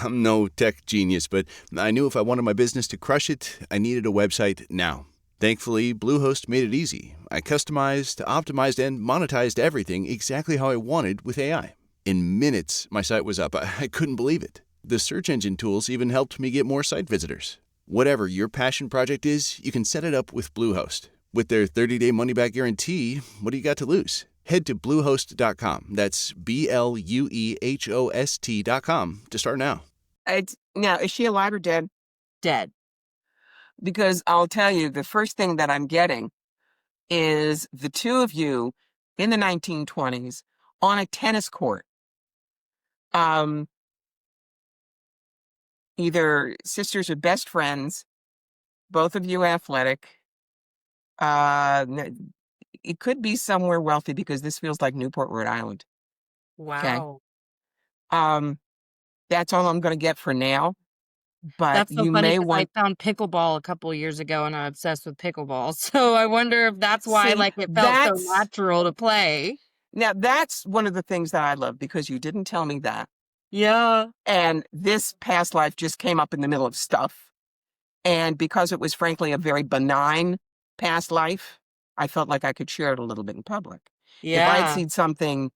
I'm no tech genius, but I knew if I wanted my business to crush it, I needed a website now. Thankfully, Bluehost made it easy. I customized, optimized, and monetized everything exactly how I wanted with AI. In minutes, my site was up. I couldn't believe it. The search engine tools even helped me get more site visitors. Whatever your passion project is, you can set it up with Bluehost. With their 30-day money-back guarantee, what do you got to lose? Head to Bluehost.com. That's BLUEHOST.com to start now. Now, is she alive or dead? Dead. Because I'll tell you, the first thing that I'm getting is the two of you in the 1920s on a tennis court. Either sisters or best friends, both of you athletic. It could be somewhere wealthy because this feels like Newport, Rhode Island. Wow. Okay. That's all I'm going to get for now. But That's so you funny may because want. I found pickleball a couple of years ago and I'm obsessed with pickleball. So I wonder if that's why See, it felt so natural to play. Now, that's one of the things that I love because you didn't tell me that. Yeah. And this past life just came up in the middle of stuff. And because it was frankly a very benign past life, I felt like I could share it a little bit in public. If I'd seen something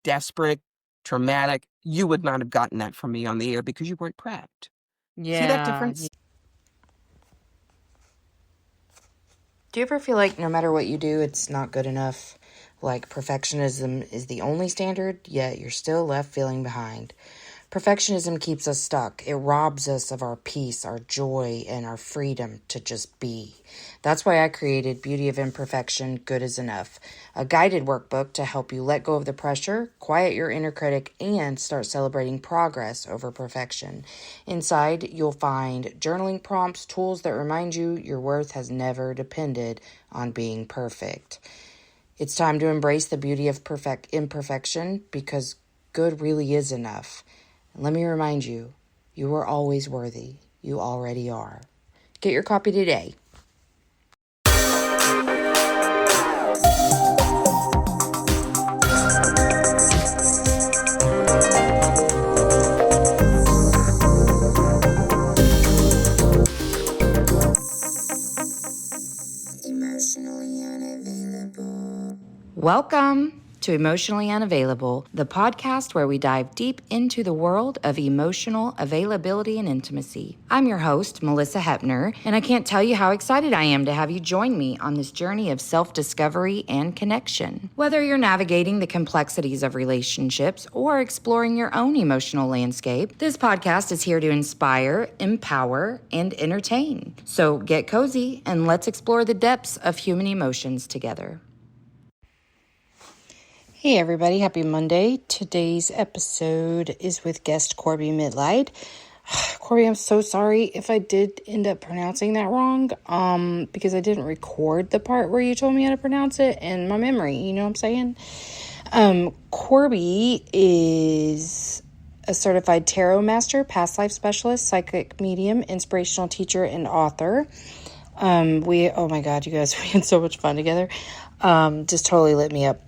desperate, traumatic, you would not have gotten that from me on the air because you weren't prepped. Yeah. See that difference? Do you ever feel like no matter what you do, it's not good enough? Like perfectionism is the only standard, yet you're still left feeling behind. Perfectionism keeps us stuck. It robs us of our peace, our joy, and our freedom to just be. That's why I created Beauty of Imperfection, Good is Enough, a guided workbook to help you let go of the pressure, quiet your inner critic, and start celebrating progress over perfection. Inside, you'll find journaling prompts, tools that remind you your worth has never depended on being perfect. It's time to embrace the beauty of imperfection because good really is enough. And let me remind you, you are always worthy. You already are. Get your copy today. Emotionally unavailable. Welcome to Emotionally Unavailable, the podcast where we dive deep into the world of emotional availability and intimacy. I'm your host, Melissa Hepner, and I can't tell you how excited I am to have you join me on this journey of self-discovery and connection. Whether you're navigating the complexities of relationships or exploring your own emotional landscape, this podcast is here to inspire, empower, and entertain. So get cozy and let's explore the depths of human emotions together. Hey everybody, happy Monday. Today's episode is with guest Corby Midlight. Corby, I'm so sorry if I did end up pronouncing that wrong, because I didn't record the part where you told me how to pronounce it in my memory, you know what I'm saying? Corby is a certified tarot master, past life specialist, psychic medium, inspirational teacher, and author. Oh my God, you guys, we had so much fun together. Just totally lit me up.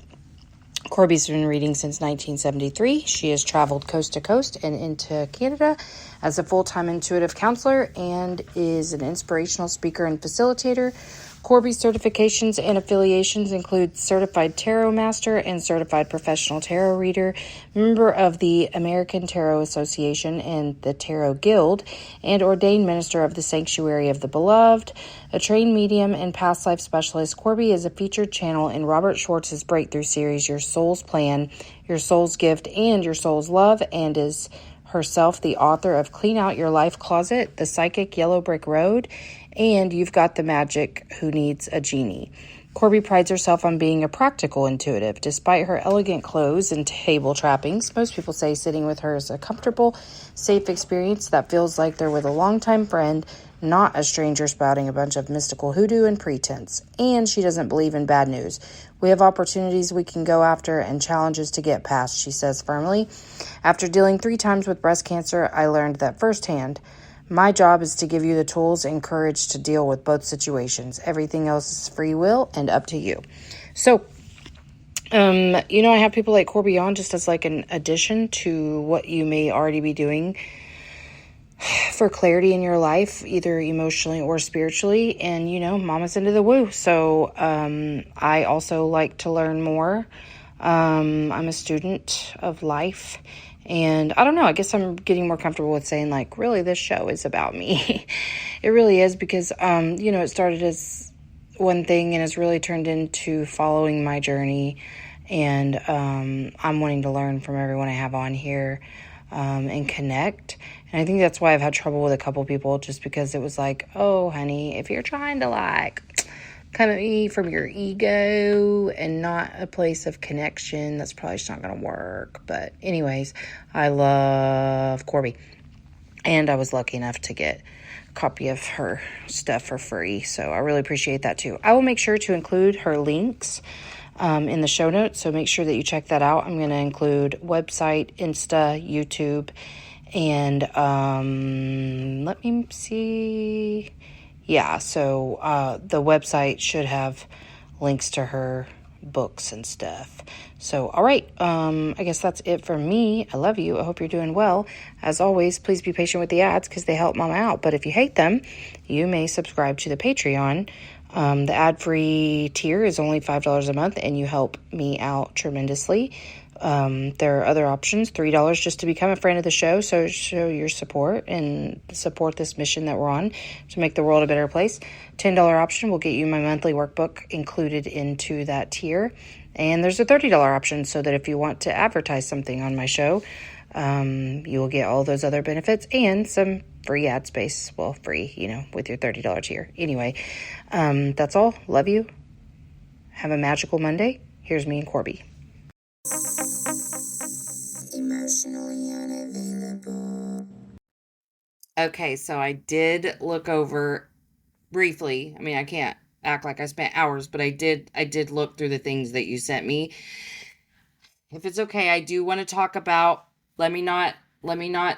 Corby's been reading since 1973. She has traveled coast to coast and into Canada as a full-time intuitive counselor and is an inspirational speaker and facilitator. Corby's certifications and affiliations include Certified Tarot Master and Certified Professional Tarot Reader, member of the American Tarot Association and the Tarot Guild, and ordained minister of the Sanctuary of the Beloved. A trained medium and past life specialist, Corby is a featured channel in Robert Schwartz's breakthrough series, Your Soul's Plan, Your Soul's Gift, and Your Soul's Love, and is herself the author of Clean Out Your Life Closet, The Psychic Yellow Brick Road, and You've Got the Magic, Who Needs a Genie. Corby prides herself on being a practical intuitive. Despite her elegant clothes and table trappings, most people say sitting with her is a comfortable, safe experience that feels like they're with a longtime friend, not a stranger spouting a bunch of mystical hoodoo and pretense. And she doesn't believe in bad news. We have opportunities we can go after and challenges to get past, she says firmly. After dealing 3 times with breast cancer, I learned that firsthand. My job is to give you the tools and courage to deal with both situations. Everything else is free will and up to you. So, I have people like Corby on just as like an addition to what you may already be doing for clarity in your life, either emotionally or spiritually. And, mama's into the woo. So I also like to learn more. I'm a student of life. And I don't know, I guess I'm getting more comfortable with saying, like, really, this show is about me. It really is because, it started as one thing and has really turned into following my journey. And I'm wanting to learn from everyone I have on here and connect. And I think that's why I've had trouble with a couple people, just because it was like, oh, honey, if you're trying to like come at me from your ego and not a place of connection, that's probably just not going to work. But anyways, I love Corby. And I was lucky enough to get a copy of her stuff for free. So I really appreciate that too. I will make sure to include her links in the show notes. So make sure that you check that out. I'm going to include website, Insta, YouTube, and let me see. Yeah, so the website should have links to her books and stuff. So, all right, I guess that's it for me. I love you. I hope you're doing well. As always, please be patient with the ads because they help Mama out. But if you hate them, you may subscribe to the Patreon. The ad-free tier is only $5 a month, and you help me out tremendously. There are other options, $3 just to become a friend of the show, so show your support and support this mission that we're on to make the world a better place. $10 option will get you my monthly workbook included into that tier. And there's a $30 option so that if you want to advertise something on my show, you will get all those other benefits and some free ad space. Well, free, with your $30 tier. Anyway, that's all. Love you. Have a magical Monday. Here's me and Corby. Emotionally unavailable. Okay, so I did look over briefly. I mean, I can't act like I spent hours, but I did look through the things that you sent me. If it's okay, I do want to talk about, let me not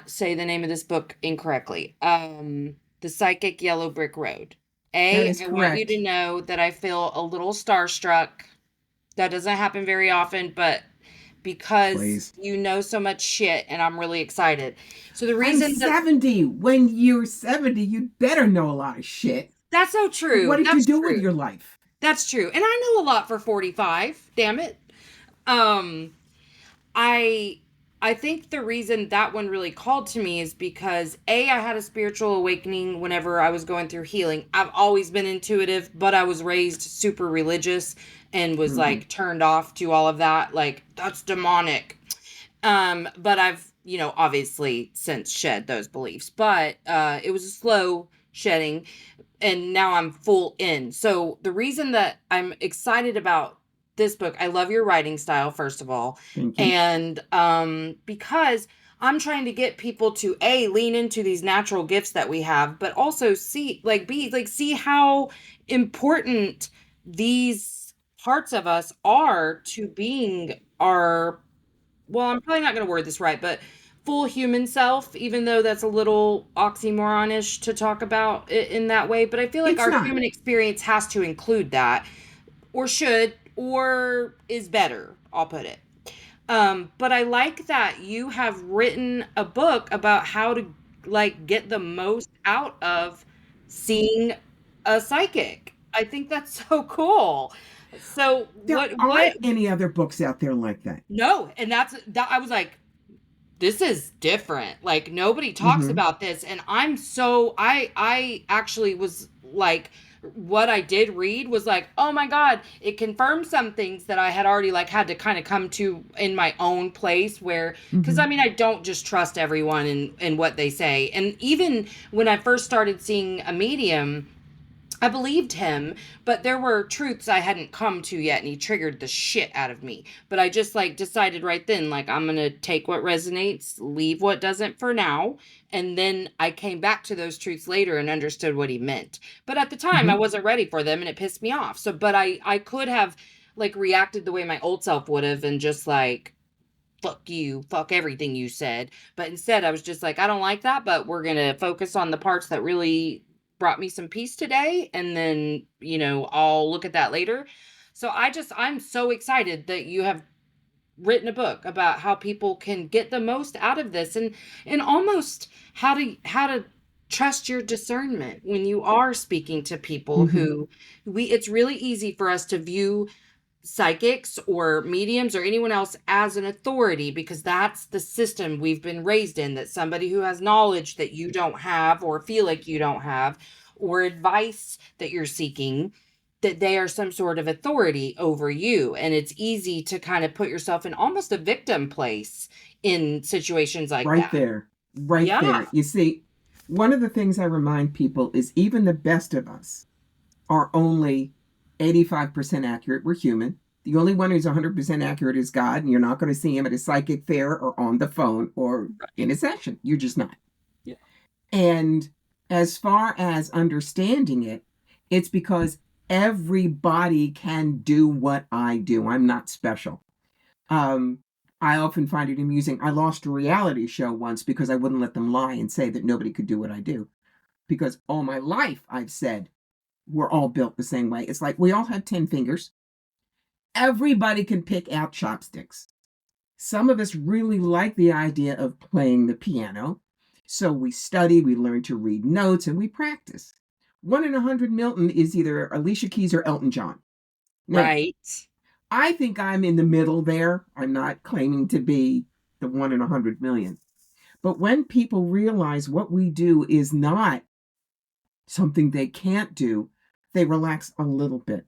say the name of this book incorrectly. The Psychic Yellow Brick Road. That is I want you correct. to know that I feel a little starstruck. That doesn't happen very often, but because Please. you know so much shit and I'm really excited. So the I'm reason 70. When you're 70, you better know a lot of shit. that's so true. What did you That's do true. with your life? That's true. And I know a lot for 45. Damn it. I think the reason that one really called to me is because I had a spiritual awakening whenever I was going through healing. I've always been intuitive, but I was raised super religious and was like turned off to all of that. Like, that's demonic. But I've, obviously since shed those beliefs, but it was a slow shedding and now I'm full in. So the reason that I'm excited about this book, I love your writing style, first of all. Thank you. And because I'm trying to get people to lean into these natural gifts that we have, but also see how important these parts of us are to being our, well, I'm probably not going to word this right, but full human self, even though that's a little oxymoronish to talk about it in that way. But I feel like It's our not. human experience has to include that, or should, or is better, I'll put it. But I like that you have written a book about how to get the most out of seeing a psychic. I think that's so cool. So There aren't any other books out there like that. No, and that I was like, this is different. Like, nobody talks about this, and I actually was like, what I did read was like, oh my God, it confirmed some things that I had already had to kind of come to in my own place where, because I mean, I don't just trust everyone and what they say. And even when I first started seeing a medium, I believed him, but there were truths I hadn't come to yet, and he triggered the shit out of me. But I just decided right then, I'm gonna take what resonates, leave what doesn't for now. And then I came back to those truths later and understood what he meant. But at the time I wasn't ready for them and it pissed me off. So, but I could have reacted the way my old self would have and just fuck you, fuck everything you said. But instead I was just I don't like that, but we're gonna focus on the parts that really brought me some peace today, and then I'll look at that later. So I'm so excited that you have written a book about how people can get the most out of this, and almost how to trust your discernment when you are speaking to people who it's really easy for us to view psychics or mediums or anyone else as an authority, because that's the system we've been raised in, that somebody who has knowledge that you don't have or feel like you don't have, or advice that you're seeking, that they are some sort of authority over you. And it's easy to kind of put yourself in almost a victim place in situations like Right that. there. Right Yeah. there. You see, one of the things I remind people is even the best of us are only 85% accurate. We're human. The only one who's 100% accurate is God, and you're not going to see him at a psychic fair or on the phone or in a session. You're just not. Yeah. And as far as understanding it, it's because everybody can do what I do. I'm not special. I often find it amusing. I lost a reality show once because I wouldn't let them lie and say that nobody could do what I do. Because all my life I've said we're all built the same way. It's like we all have 10 fingers. Everybody can pick out chopsticks. Some of us really like the idea of playing the piano. So we study, we learn to read notes, and we practice. 1 in 100 Milton is either Alicia Keys or Elton John. Now, Right. I think I'm in the middle there. I'm not claiming to be the 1 in 100 million. But when people realize what we do is not something they can't do, they relax a little bit.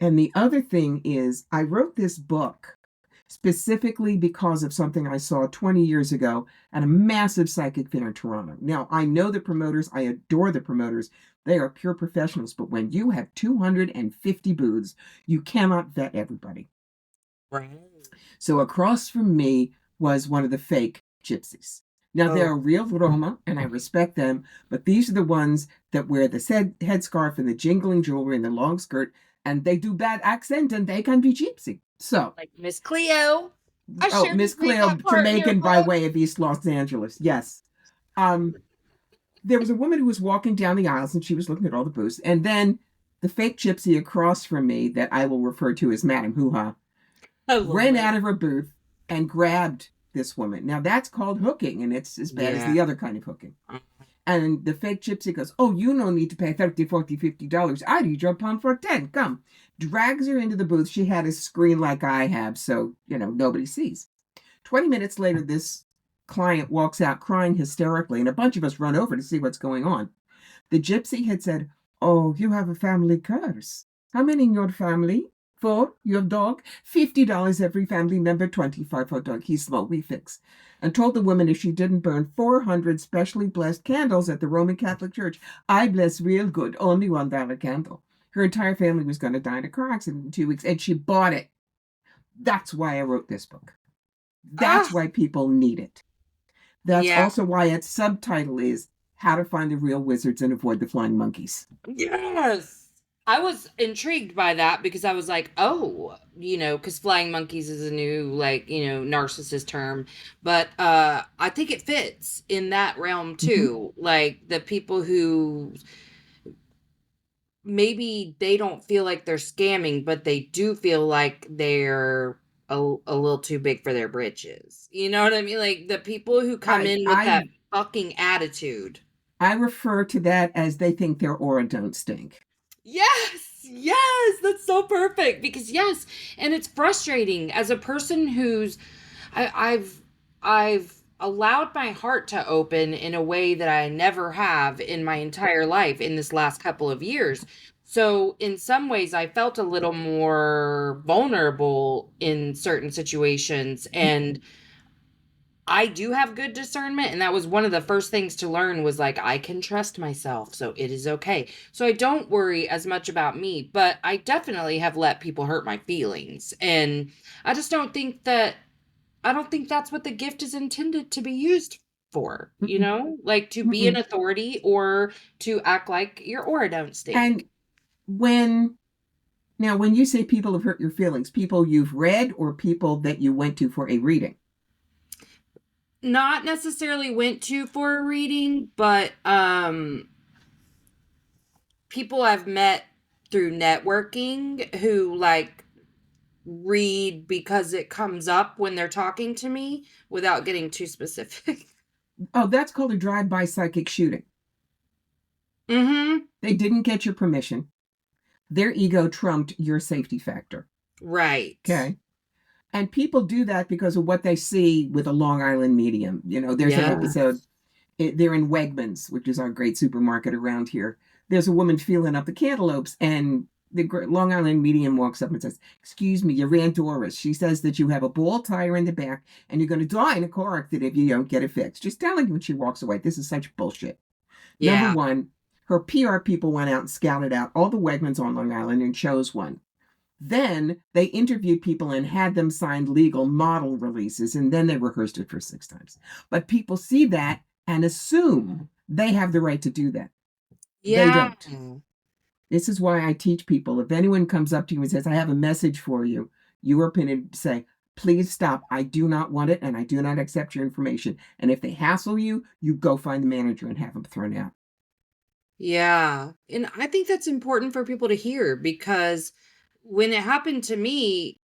And the other thing is, I wrote this book specifically because of something I saw 20 years ago at a massive psychic fair in Toronto. Now, I know the promoters, I adore the promoters. They are pure professionals, but when you have 250 booths, you cannot vet everybody. Right. So across from me was one of the fake gypsies. Now, they're a real Roma, and I respect them, but these are the ones that wear the headscarf and the jingling jewelry and the long skirt, and they do bad accent, and they can be gypsy. So, Like Miss Cleo. Miss Cleo, Jamaican by way of East Los Angeles. Yes. There was a woman who was walking down the aisles, and she was looking at all the booths, and then the fake gypsy across from me, that I will refer to as Madame Hoo-Ha, ran out of her booth and grabbed this woman. Now, that's called hooking, and it's as bad as the other kind of hooking. And the fake gypsy goes, "Oh, you no need to pay $30, $40, $50. I need your pound for 10. Come." Drags her into the booth. She had a screen like I have, so, nobody sees. 20 minutes later, this client walks out crying hysterically, and a bunch of us run over to see what's going on. The gypsy had said, "Oh, you have a family curse. How many in your family? 4? You have dog? $50 every family member, 25 for dog. He's small, we fix." And told the woman if she didn't burn 400 specially blessed candles at the Roman Catholic Church, I bless real good, only $1 candle. Her entire family was going to die in a car accident in 2 weeks, and she bought it. That's why I wrote this book. That's why people need it. That's also why its subtitle is How to Find the Real Wizards and Avoid the Flying Monkeys. Yes. I was intrigued by that because I was like, oh, because flying monkeys is a new, narcissist term. But I think it fits in that realm too. Mm-hmm. Like the people who maybe they don't feel like they're scamming, but they do feel like they're a little too big for their britches. You know what I mean? Like the people who come in with that fucking attitude. I refer to that as they think their aura don't stink. Yes, that's so perfect. Because yes, and it's frustrating as a person who's I've allowed my heart to open in a way that I never have in my entire life in this last couple of years. So in some ways I felt a little more vulnerable in certain situations, and I do have good discernment, and that was one of the first things to learn was like, I can trust myself, so it is okay. So I don't worry as much about me, but I definitely have let people hurt my feelings. And I just don't think that's what the gift is intended to be used for, like to be an authority or to act like your aura don't stink. And when you say people have hurt your feelings, people you've read or people that you went to for a reading? Not necessarily went to for a reading, but people I've met through networking who like read because it comes up when they're talking to me without getting too specific. Oh, that's called a drive-by psychic shooting. Mm-hmm. They didn't get your permission. Their ego trumped your safety factor. Right. Okay. And people do that because of what they see with a Long Island medium. You know, there's an episode, they're in Wegmans, which is our great supermarket around here. There's a woman feeling up the cantaloupes, and the Long Island medium walks up and says, "Excuse me, you're Aunt Doris. She says that you have a bald tire in the back and you're going to die in a car accident if you don't get it fixed." Just telling you when she walks away. This is such bullshit. Yeah. Number one, her PR people went out and scouted out all the Wegmans on Long Island and chose one. Then they interviewed people and had them sign legal model releases, and then they rehearsed it for 6 times. But people see that and assume they have the right to do that. Yeah. They don't. This is why I teach people, if anyone comes up to you and says, "I have a message for you," you are going to say, "Please stop. I do not want it, and I do not accept your information." And if they hassle you, you go find the manager and have them thrown out. Yeah. And I think that's important for people to hear, because when it happened to me,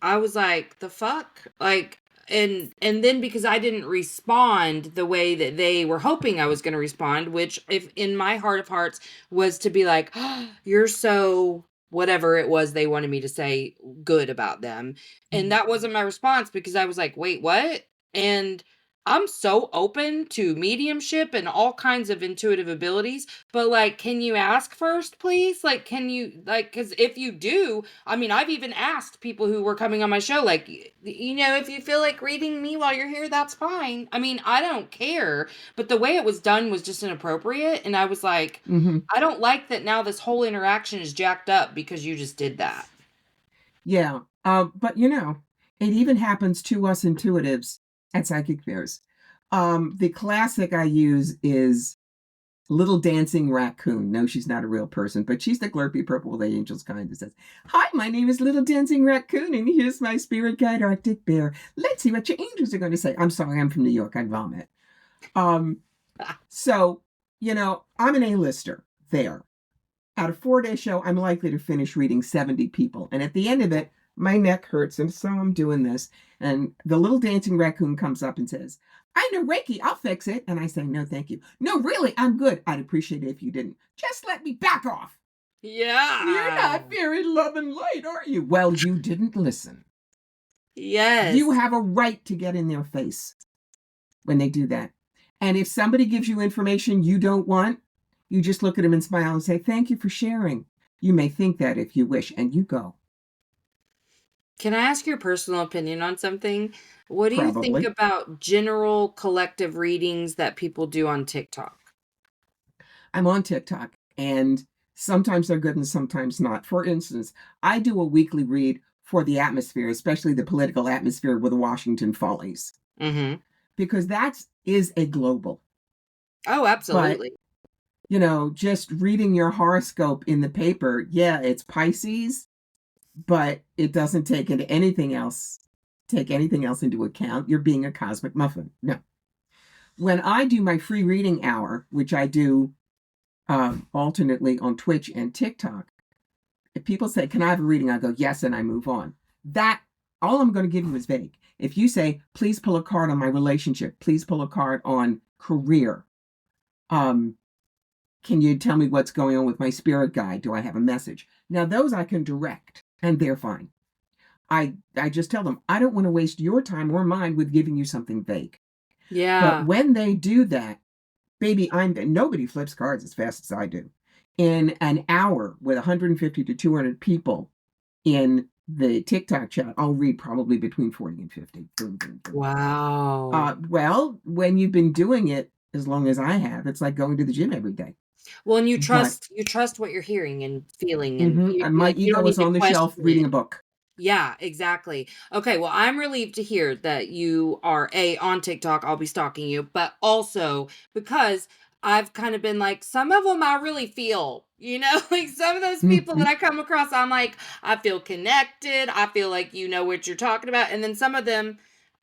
I was like, the fuck? Like, and then because I didn't respond the way that they were hoping I was going to respond, which if in my heart of hearts was to be like, "Oh, you're so," whatever it was they wanted me to say good about them. And that wasn't my response, because I was like, wait, what? And I'm so open to mediumship and all kinds of intuitive abilities, but like, can you ask first, please? Like, can you, like, because if you do, I mean, I've even asked people who were coming on my show, like, you know, if you feel like reading me while you're here, that's fine. I mean, I don't care, but the way it was done was just inappropriate. And I was like, I don't like that now this whole interaction is jacked up because you just did that. Yeah. But you know, it even happens to us intuitives at psychic fairs. The classic I use is Little Dancing Raccoon. No, she's not a real person, but she's the glurpy purple with the angels kind that says, "Hi, my name is Little Dancing Raccoon, and here's my spirit guide, Arctic Bear. Let's see what your angels are going to say." I'm sorry, I'm from New York. I'd vomit. So, you know, I'm an A-lister there. At a 4-day show, I'm likely to finish reading 70 people. And at the end of it, my neck hurts, and so I'm doing this. And the Little Dancing Raccoon comes up and says, "I know Reiki, I'll fix it." And I say, "No, thank you." "No, really, I'm good." "I'd appreciate it if you didn't. Just let me back off." Yeah. "You're not very love and light, are you?" "Well, you didn't listen." Yes. You have a right to get in their face when they do that. And if somebody gives you information you don't want, you just look at them and smile and say, "Thank you for sharing. You may think that if you wish," and you go. Can I ask your personal opinion on something? What do you think Probably. about general collective readings that people do on TikTok? I'm on TikTok, and sometimes they're good and sometimes not. For instance, I do a weekly read for the atmosphere, especially the political atmosphere with the Washington Follies, because that is a global. Oh, absolutely. But, you know, just reading your horoscope in the paper, yeah, it's Pisces, but it doesn't take into anything else. Take anything else into account. You're being a cosmic muffin. No. When I do my free reading hour, which I do alternately on Twitch and TikTok, if people say, "Can I have a reading?" I go, "Yes," and I move on. That, all I'm going to give you is vague. If you say, "Please pull a card on my relationship," "Please pull a card on career," "Can you tell me what's going on with my spirit guide? Do I have a message?" Now, those I can direct, and they're fine. I just tell them, I don't want to waste your time or mine with giving you something vague. Yeah. But when they do that, baby, nobody flips cards as fast as I do. In an hour with 150 to 200 people in the TikTok chat, I'll read probably between 40 and 50. Boom, boom, boom. Wow. Well, when you've been doing it as long as I have, it's like going to the gym every day. Well, and you trust what you're hearing and feeling, and and my ego is on the shelf reading a book. Yeah, exactly. Okay, well, I'm relieved to hear that you are on TikTok. I'll be stalking you, but also because I've kind of been like, some of them I really feel, you know, like some of those people that I come across, I'm like, I feel connected. I feel like you know what you're talking about. And then some of them,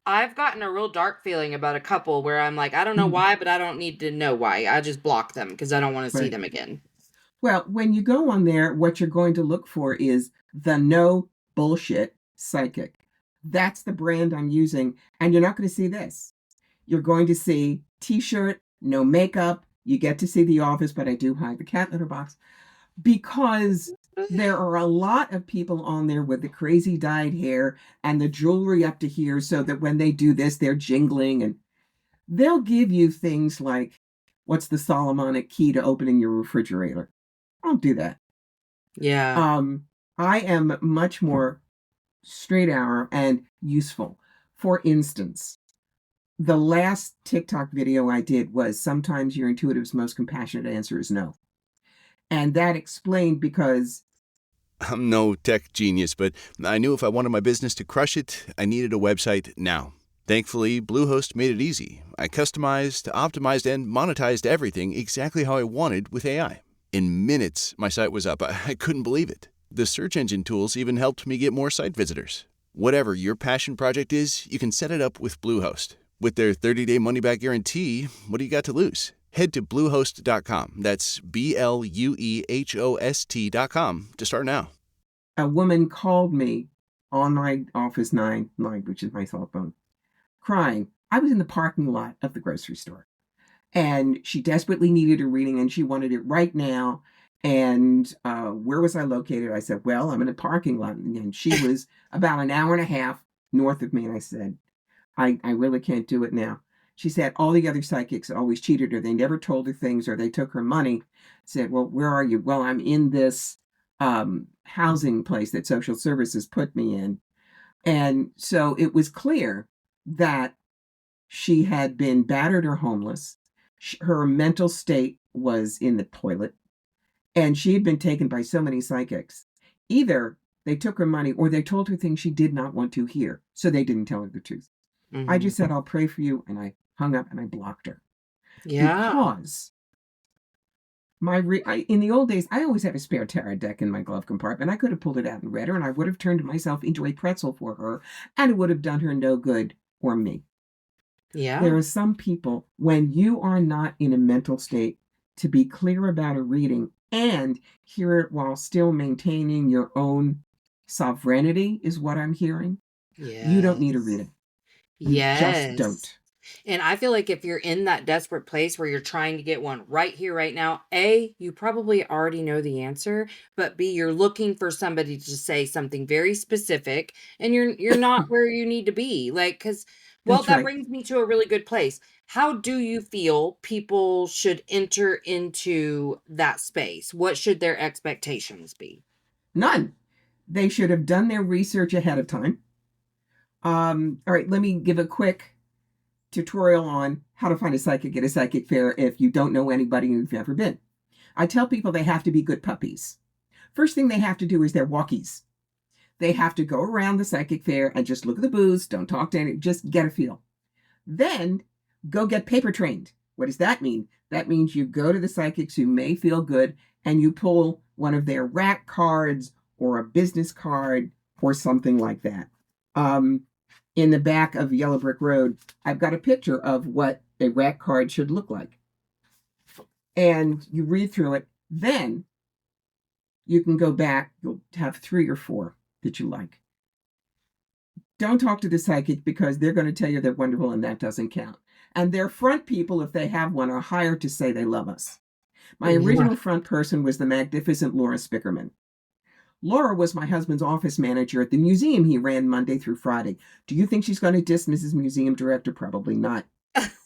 I've gotten a real dark feeling about a couple where I'm like, I don't know why, but I don't need to know why. I just block them because I don't want to see them again. Well, when you go on there, what you're going to look for is the no bullshit psychic. That's the brand I'm using. And you're not going to see this. You're going to see t-shirt, no makeup. You get to see the office, but I do hide the cat litter box because there are a lot of people on there with the crazy dyed hair and the jewelry up to here so that when they do this, they're jingling, and they'll give you things like, what's the Solomonic key to opening your refrigerator? Don't do that. Yeah. I am much more straight arrow and useful. For instance, the last TikTok video I did was sometimes your intuitive's most compassionate answer is no. And that explained because I'm no tech genius, but I knew if I wanted my business to crush it, I needed a website now. Thankfully, Bluehost made it easy. I customized, optimized, and monetized everything exactly how I wanted with AI. In minutes, my site was up. I couldn't believe it. The search engine tools even helped me get more site visitors. Whatever your passion project is, you can set it up with Bluehost. With their 30-day money-back guarantee, what do you got to lose? Head to Bluehost.com. That's BLUEHOST.com to start now. a woman called me on my Office 9 line, which is my cell phone, crying. I was in the parking lot of the grocery store, and she desperately needed a reading, and she wanted it right now. And where was I located? I said, well, I'm in a parking lot. And she was about an hour and a half north of me. And I said, I really can't do it now. She said all the other psychics always cheated her. They never told her things, or they took her money. I said, well, where are you? Well, I'm in this housing place that social services put me in. And so it was clear that she had been battered or homeless. Her mental state was in the toilet, and she had been taken by so many psychics. Either they took her money or they told her things she did not want to hear, so they didn't tell her the truth. I just said, I'll pray for you, and I hung up and I blocked her. Yeah. Because in the old days, I always had a spare tarot deck in my glove compartment. I could have pulled it out and read her, and I would have turned myself into a pretzel for her, and it would have done her no good or me. Yeah. There are some people, when you are not in a mental state to be clear about a reading and hear it while still maintaining your own sovereignty, is what I'm hearing. Yeah. You don't need a reading. You Yes. just don't. And I feel like if you're in that desperate place where you're trying to get one right here, right now, A, you probably already know the answer, but B, you're looking for somebody to say something very specific, and you're not where you need to be. Like, because, well, That's that right. brings me to a really good place. How do you feel people should enter into that space? What should their expectations be? None. They should have done their research ahead of time. All right, let me give a quick tutorial on how to find a psychic at a psychic fair if you don't know anybody who's ever been. I tell people they have to be good puppies. First thing they have to do is their walkies. They have to go around the psychic fair and just look at the booths, don't talk to any, just get a feel. Then go get paper trained. What does that mean? That means you go to the psychics who may feel good and you pull one of their rack cards or a business card or something like that. In the back of Yellow Brick Road, I've got a picture of what a rack card should look like. And you read through it. Then you can go back. You'll have 3 or 4 that you like. Don't talk to the psychic because they're going to tell you they're wonderful, and that doesn't count. And their front people, if they have one, are hired to say they love us. My original front person was the magnificent Laura Spickerman. Laura was my husband's office manager at the museum he ran Monday through Friday. Do you think she's going to dismiss his museum director? Probably not.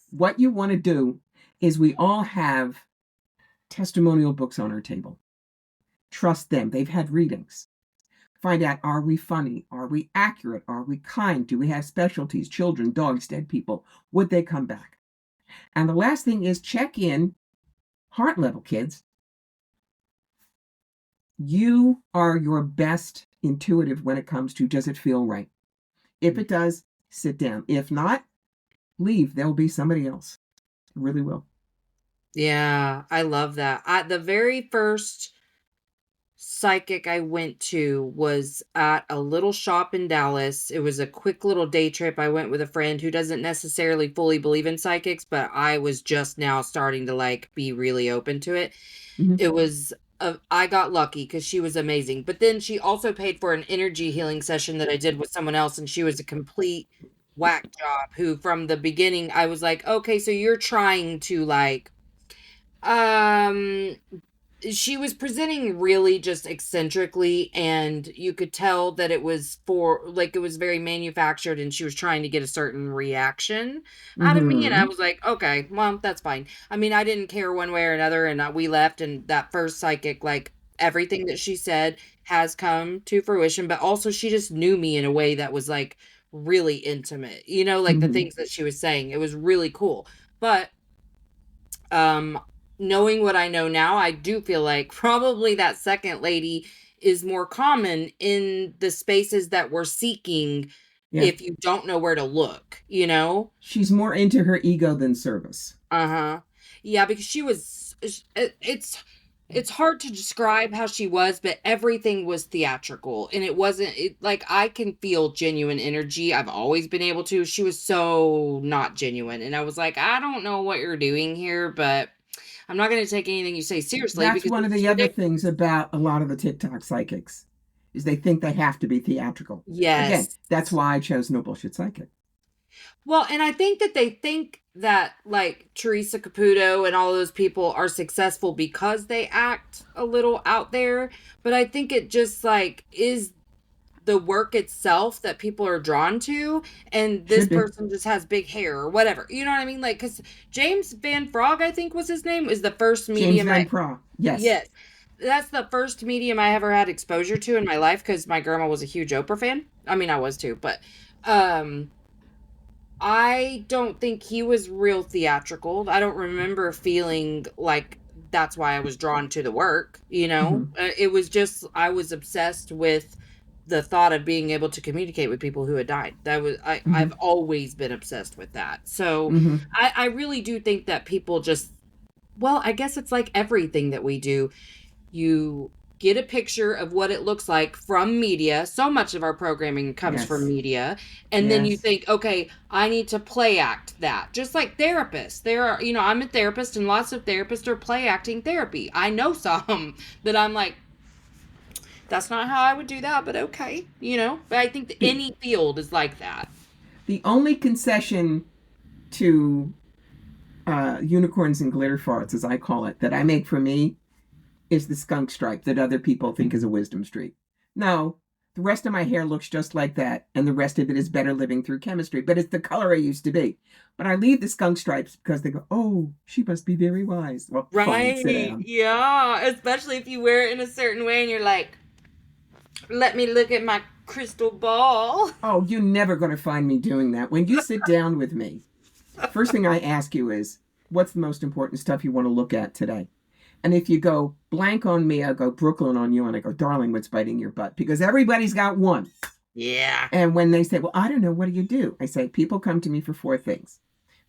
What you want to do is, we all have testimonial books on our table. Trust them. They've had readings. Find out, are we funny? Are we accurate? Are we kind? Do we have specialties? Children, dogs, dead people? Would they come back? And the last thing is, check in heart level, kids. You are your best intuitive when it comes to, does it feel right? If it does, sit down. If not, leave. There'll be somebody else. It really will. Yeah, I love that. The very first psychic I went to was at a little shop in Dallas. It was a quick little day trip. I went with a friend who doesn't necessarily fully believe in psychics, but I was just now starting to like be really open to it. Mhm. It was I got lucky because she was amazing. But then she also paid for an energy healing session that I did with someone else, and she was a complete whack job. Who from the beginning I was like, okay, so you're trying to like, um, she was presenting really just eccentrically, and you could tell that it was for like it was very manufactured, and she was trying to get a certain reaction out of me, and I Mm-hmm. was like, okay, well, that's fine. I mean, I didn't care one way or another, and we left, and that first psychic, like everything that she said has come to fruition, but also she just knew me in a way that was like really intimate, like the Mm-hmm. things that she was saying, it was really cool. But um knowing what I know now, I do feel like probably that second lady is more common in the spaces that we're seeking Yeah. if you don't know where to look. She's more into her ego than service. Uh-huh. Yeah, because she was it's hard to describe how she was, but everything was theatrical, and it wasn't like I can feel genuine energy. I've always been able to. She was so not genuine, and I was like, I don't know what you're doing here, but I'm not going to take anything you say seriously That's because one of it's the other ridiculous. things about a lot of the TikTok psychics is they think they have to be theatrical. Again, Yes. that's why I chose No Bullshit Psychic. Well, and I think that they think that like Teresa Caputo and all those people are successful because they act a little out there, but I think it just like is the work itself that people are drawn to, and this Should be. person just has big hair or whatever. You know what I mean? Like, because James Van Frog, I think was his name, is the first James medium Van Praagh. Yes. yes, that's the first medium I ever had exposure to in my life because my grandma was a huge Oprah fan. I mean, I was too, but um I don't think he was real theatrical. I don't remember feeling like that's why I was drawn to the work. Mm-hmm. It was just I was obsessed with the thought of being able to communicate with people who had died. That was Mm-hmm. I've always been obsessed with that. So Mm-hmm. I really do think that people just, well, I guess it's like everything that we do. You get a picture of what it looks like from media. So much of our programming comes from Yes. media. And then you Yes. think, okay, I need to play act that. Just like therapists. There are, I'm a therapist, and lots of therapists are play acting therapy. I know some that I'm like, that's not how I would do that, but okay. But I think that The, any field is like that. the only concession to unicorns and glitter farts, as I call it, that I make for me is the skunk stripe that other people think is a wisdom streak. No, the rest of my hair looks just like that, and the rest of it is better living through chemistry, but it's the color I used to be. But I leave the skunk stripes because they go, oh, she must be very wise. Well, fine, sit Right. down. Yeah. Especially if you wear it in a certain way and you're like, let me look at my crystal ball. Oh, you're never going to find me doing that. When you sit down with me, first thing I ask you is, what's the most important stuff you want to look at today? And if you go blank on me, I'll go Brooklyn on you, and I go, darling, what's biting your butt? Because everybody's got one. Yeah. And when they say, well, I don't know, what do you do? I say, people come to me for 4 things.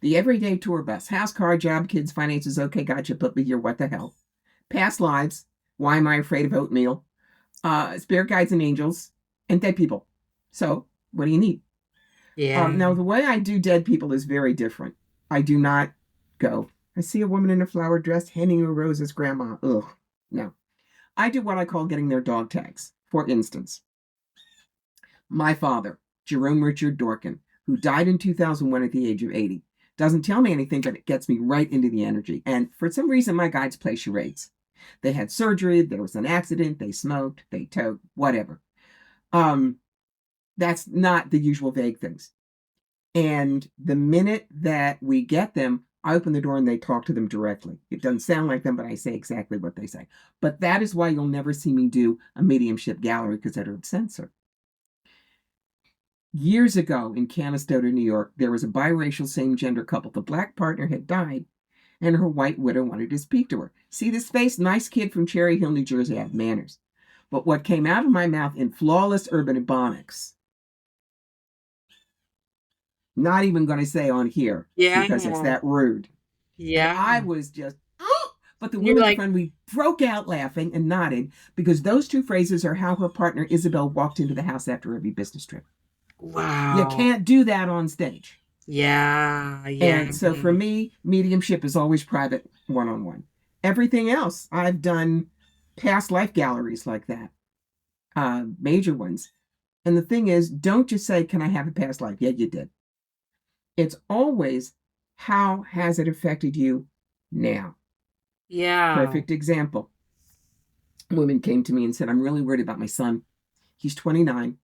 The everyday tour bus, house, car, job, kids, finances, okay, gotcha, put me here, what the hell? Past lives, why am I afraid of oatmeal? Spirit guides and angels, and dead people. So, what do you need? Yeah. Now, the way I do dead people is very different. I do not go, I see a woman in a flower dress handing you a rose as grandma. Ugh, no. I do what I call getting their dog tags. For instance, my father, Jerome Richard Dorkin, who died in 2001 at the age of 80, doesn't tell me anything, but it gets me right into the energy. And for some reason, my guides play charades. They had surgery, there was an accident, they smoked, they towed, whatever. That's not the usual vague things. And the minute that we get them, I open the door and they talk to them directly. It doesn't sound like them, but I say exactly what they say. But that is why you'll never see me do a mediumship gallery, because I don't censor. Years ago in Canastota, New York, there was a biracial same-gender couple. The black partner had died, and her white widow wanted to speak to her. See this face? Nice kid from Cherry Hill, New Jersey. I have manners. But what came out of my mouth in flawless urban ebonics, not even going to say on here, because it's that rude. Yeah. And I was just, oh! But the woman in front of me broke out laughing and nodded, because those 2 phrases are how her partner Isabel walked into the house after every business trip. Wow. You can't do that on stage. Yeah. Yeah. And so for me, mediumship is always private, one-on-one. Everything else I've done past life galleries like that, major ones. And the thing is, don't just say, can I have a past life? Yeah, you did. It's always, how has it affected you now? Yeah. Perfect example. A woman came to me and said, I'm really worried about my son. He's 29.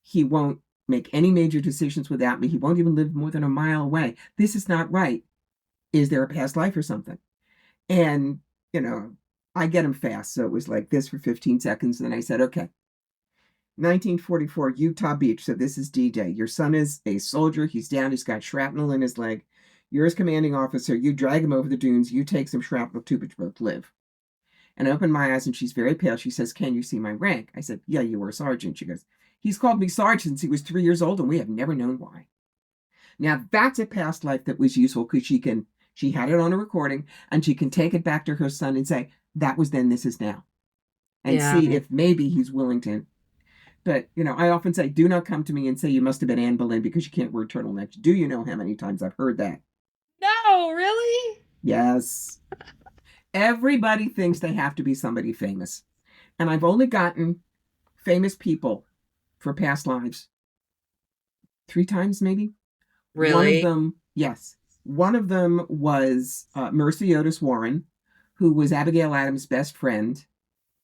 He won't make any major decisions without me. He won't even live more than a mile away. This is not right. Is there a past life or something? And, I get him fast. So it was like this for 15 seconds. And then I said, okay, 1944, Utah Beach. So this is D-Day. Your son is a soldier. He's down. He's got shrapnel in his leg. You're his commanding officer. You drag him over the dunes. You take some shrapnel too, but you both live. And I opened my eyes and she's very pale. She says, can you see my rank? I said, yeah, you were a sergeant. She goes, he's called me sergeant since he was 3 years old and we have never known why. Now that's a past life that was useful because she had it on a recording and she can take it back to her son and say, that was then, this is now. And see if maybe he's willing to. But, I often say, do not come to me and say you must have been Anne Boleyn because you can't wear turtlenecks. Do you know how many times I've heard that? No, really? Yes. Everybody thinks they have to be somebody famous. And I've only gotten famous people for past lives 3 times, maybe. Really? One of them, yes. One of them was Mercy Otis Warren, who was Abigail Adams' best friend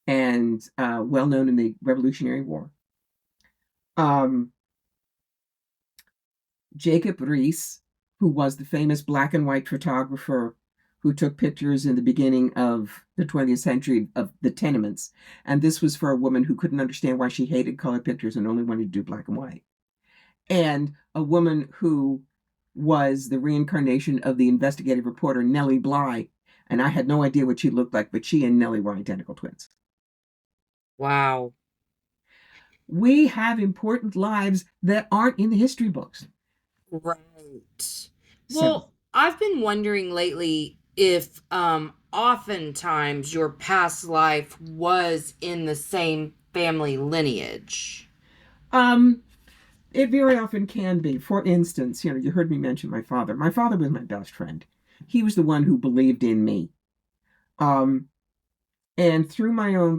and well known in the Revolutionary War. Jacob Riis, who was the famous black and white photographer who took pictures in the beginning of the 20th century of the tenements. And this was for a woman who couldn't understand why she hated color pictures and only wanted to do black and white. And a woman who was the reincarnation of the investigative reporter Nellie Bly. And I had no idea what she looked like, but she and Nellie were identical twins. Wow. We have important lives that aren't in the history books. Right. Well, I've been wondering lately if oftentimes your past life was in the same family lineage. It very often can be. For instance, you heard me mention my father. My father was my best friend. He was the one who believed in me. And through my own